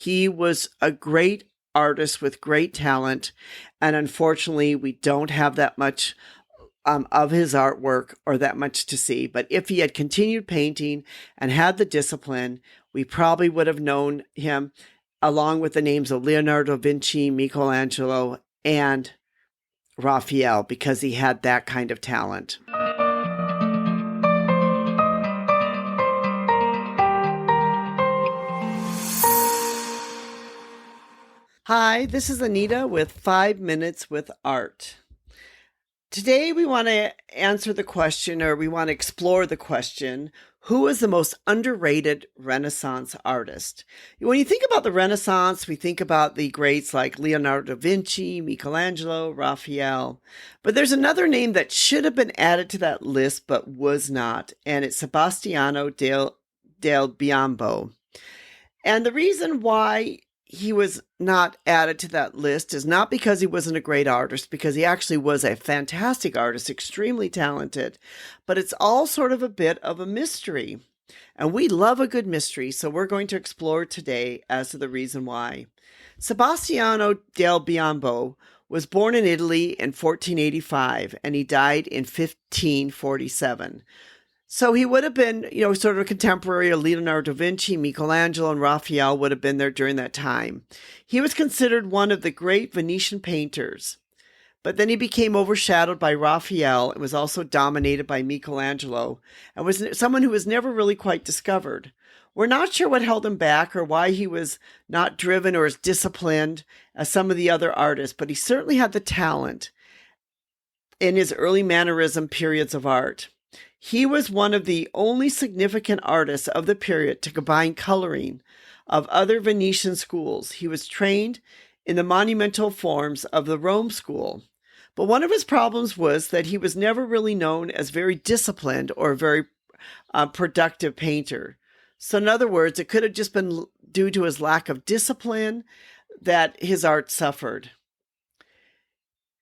He was a great artist with great talent, and unfortunately, we don't have that much of his artwork or that much to see. But if he had continued painting and had the discipline, we probably would have known him along with the names of Leonardo da Vinci, Michelangelo, and Raphael, because he had that kind of talent. Hi, this is Anita with 5 Minutes with Art. Today we want to answer the question, or we want to explore the question, who is the most underrated Renaissance artist? When you think about the Renaissance, we think about the greats like Leonardo da Vinci, Michelangelo, Raphael. But there's another name that should have been added to that list but was not, and it's Sebastiano del Piombo. And the reason why he was not added to that list is not because he wasn't a great artist, because he actually was a fantastic artist, extremely talented, but it's all sort of a bit of a mystery. And we love a good mystery, so we're going to explore today as to the reason why. Sebastiano del Piombo was born in Italy in 1485, and he died in 1547. So he would have been, sort of a contemporary of Leonardo da Vinci, Michelangelo, and Raphael would have been there during that time. He was considered one of the great Venetian painters, but then he became overshadowed by Raphael and was also dominated by Michelangelo, and was someone who was never really quite discovered. We're not sure what held him back or why he was not driven or as disciplined as some of the other artists, but he certainly had the talent in his early mannerism periods of art. He was one of the only significant artists of the period to combine coloring of other Venetian schools. He was trained in the monumental forms of the Rome school. But one of his problems was that he was never really known as very disciplined or very productive painter. So in other words, it could have just been due to his lack of discipline that his art suffered.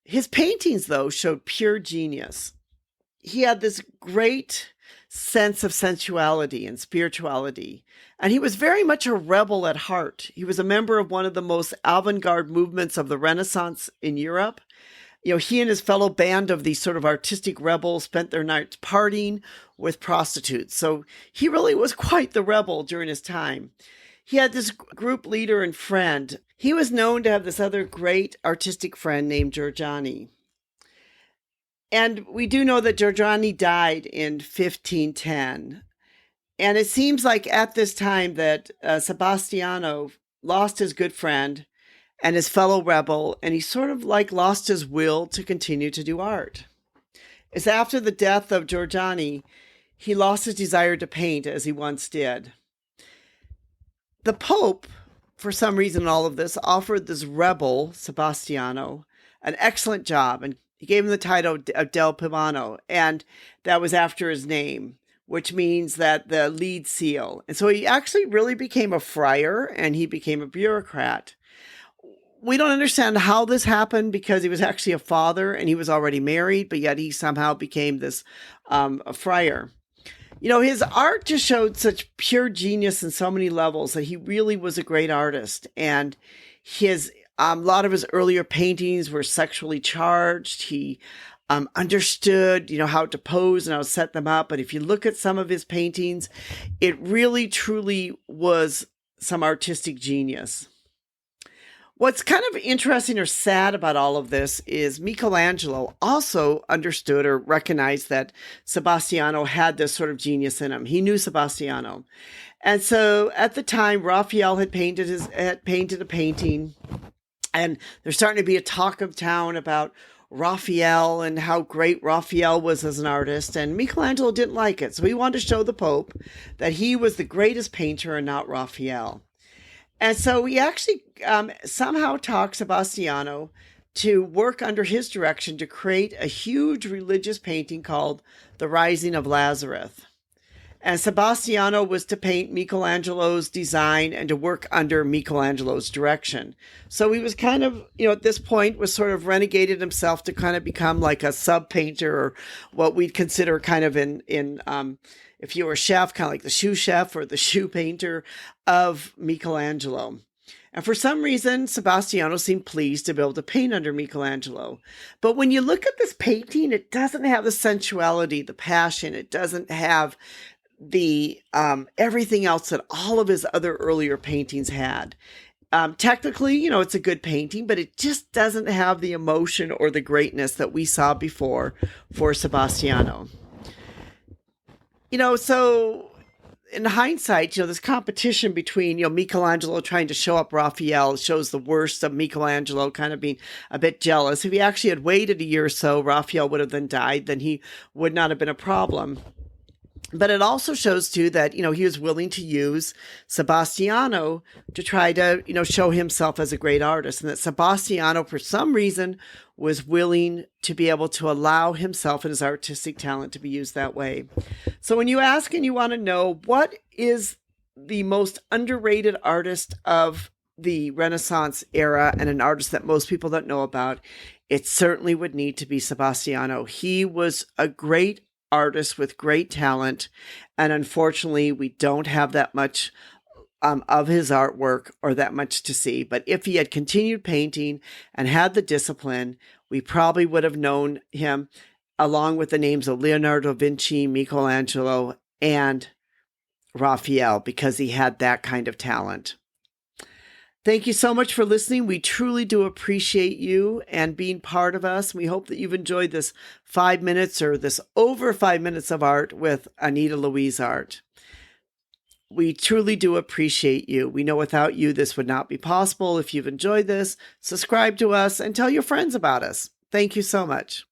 His paintings, though, showed pure genius. He had this great sense of sensuality and spirituality, and he was very much a rebel at heart. He was a member of one of the most avant-garde movements of the Renaissance in Europe. He and his fellow band of these sort of artistic rebels spent their nights partying with prostitutes. So he really was quite the rebel during his time. He had this group leader and friend. He was known to have this other great artistic friend named Giorgione. And we do know that Giorgione died in 1510. And it seems like at this time that Sebastiano lost his good friend and his fellow rebel, and he sort of lost his will to continue to do art. It's after the death of Giorgione, he lost his desire to paint as he once did. The Pope, for some reason in all of this, offered this rebel, Sebastiano, an excellent job, and he gave him the title of Del Piombo, and that was after his name, which means that the lead seal. And so he actually really became a friar, and he became a bureaucrat. We don't understand how this happened because he was actually a father, and he was already married, but yet he somehow became this a friar. His art just showed such pure genius in so many levels that he really was a great artist, and his a lot of his earlier paintings were sexually charged. He understood, how to pose and how to set them up. But if you look at some of his paintings, it really, truly was some artistic genius. What's kind of interesting or sad about all of this is Michelangelo also understood or recognized that Sebastiano had this sort of genius in him. He knew Sebastiano. And so at the time, Raphael had painted a painting. And there's starting to be a talk of town about Raphael and how great Raphael was as an artist. And Michelangelo didn't like it. So he wanted to show the Pope that he was the greatest painter and not Raphael. And so he actually somehow talked Sebastiano to work under his direction to create a huge religious painting called The Rising of Lazarus. And Sebastiano was to paint Michelangelo's design and to work under Michelangelo's direction. So he was kind of, at this point was sort of renegated himself to kind of become like a sub-painter, or what we'd consider kind of in if you were a chef, kind of like the shoe chef or the shoe painter of Michelangelo. And for some reason, Sebastiano seemed pleased to be able to paint under Michelangelo. But when you look at this painting, it doesn't have the sensuality, the passion. It doesn't have the everything else that all of his other earlier paintings had. Technically, it's a good painting, but it just doesn't have the emotion or the greatness that we saw before for Sebastiano. So in hindsight, this competition between, Michelangelo trying to show up Raphael shows the worst of Michelangelo kind of being a bit jealous. If he actually had waited a year or so, Raphael would have then died, then he would not have been a problem. But it also shows too that, he was willing to use Sebastiano to try to, show himself as a great artist, and that Sebastiano, for some reason, was willing to be able to allow himself and his artistic talent to be used that way. So when you ask and you want to know what is the most underrated artist of the Renaissance era and an artist that most people don't know about, it certainly would need to be Sebastiano. He was a great artist with great talent, and unfortunately we don't have that much of his artwork or that much to see. But if he had continued painting and had the discipline, we probably would have known him along with the names of Leonardo da Vinci, Michelangelo, and Raphael, because he had that kind of talent. Thank you so much for listening. We truly do appreciate you and being part of us. We hope that you've enjoyed this 5 minutes or this over 5 minutes of art with Anita Louise Art. We truly do appreciate you. We know without you, this would not be possible. If you've enjoyed this, subscribe to us and tell your friends about us. Thank you so much.